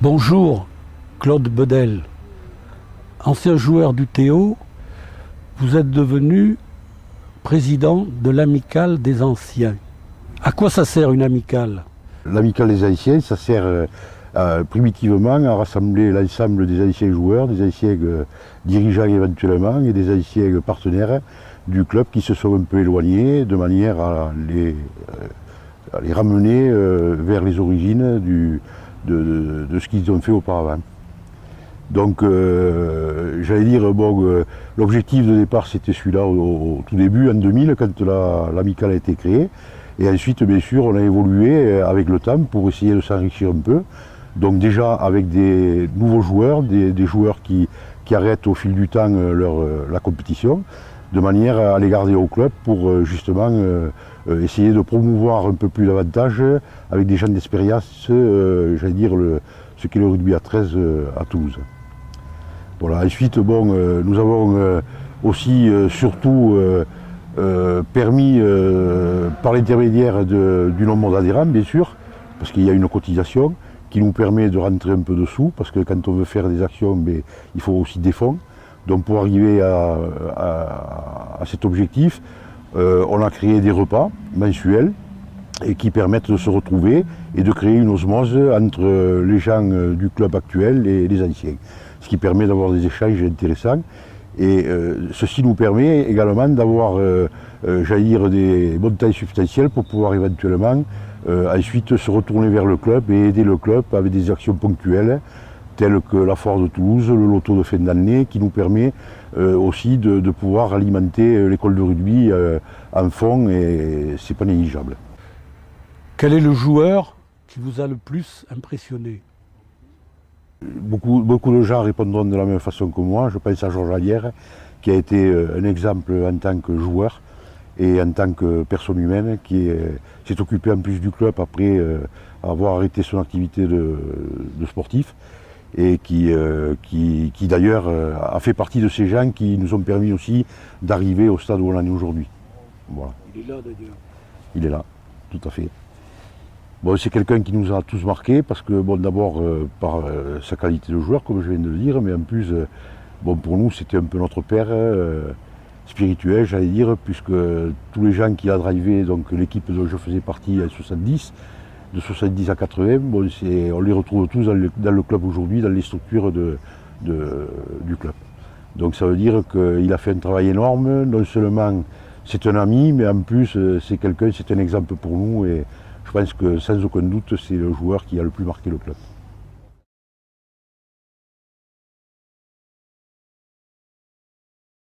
Bonjour, Claude Bedel. Ancien joueur du Théo, vous êtes devenu président de l'Amicale des Anciens. À quoi ça sert une amicale? L'Amicale des Anciens, ça sert primitivement à rassembler l'ensemble des anciens joueurs, des anciens dirigeants éventuellement et des anciens partenaires du club qui se sont un peu éloignés de manière à les ramener vers les origines de ce qu'ils ont fait auparavant. Donc j'allais dire, l'objectif de départ c'était celui-là au tout début, en 2000, quand l'Amicale a été créée. Et ensuite, bien sûr, on a évolué avec le temps pour essayer de s'enrichir un peu. Donc déjà avec des nouveaux joueurs, des joueurs qui arrêtent au fil du temps la compétition, de manière à les garder au club pour justement essayer de promouvoir un peu plus davantage avec des gens d'expérience, j'allais dire, ce qu'est le rugby à 13 à Toulouse. Voilà. Ensuite, nous avons aussi surtout permis, par l'intermédiaire du nombre d'adhérents, bien sûr, parce qu'il y a une cotisation qui nous permet de rentrer un peu de sous, parce que quand on veut faire des actions, il faut aussi des fonds. Donc pour arriver à cet objectif, on a créé des repas mensuels et qui permettent de se retrouver et de créer une osmose entre les gens du club actuel et les anciens. Ce qui permet d'avoir des échanges intéressants. Et ceci nous permet également d'avoir, j'allais dire, des montants substantiels pour pouvoir éventuellement ensuite se retourner vers le club et aider le club avec des actions ponctuelles telles que la foire de Toulouse, le loto de fin d'année, qui nous permet aussi de pouvoir alimenter l'école de rugby en fonds, et c'est pas négligeable. Quel est le joueur qui vous a le plus impressionné? Beaucoup de gens répondront de la même façon que moi. Je pense à Georges Allière, qui a été un exemple en tant que joueur et en tant que personne humaine, qui s'est occupé en plus du club après avoir arrêté son activité de sportif, et qui d'ailleurs a fait partie de ces gens qui nous ont permis aussi d'arriver au stade où on en est aujourd'hui. Voilà. Il est là d'ailleurs. Il est là, tout à fait. Bon, c'est quelqu'un qui nous a tous marqués parce que, d'abord par sa qualité de joueur, comme je viens de le dire, mais en plus, pour nous, c'était un peu notre père spirituel, j'allais dire, puisque tous les gens qui a drivé, donc l'équipe dont je faisais partie en 70, de 70 à 80, on les retrouve tous dans le club aujourd'hui, dans les structures du club. Donc ça veut dire qu'il a fait un travail énorme, non seulement c'est un ami, mais en plus c'est un exemple pour nous, et je pense que sans aucun doute c'est le joueur qui a le plus marqué le club.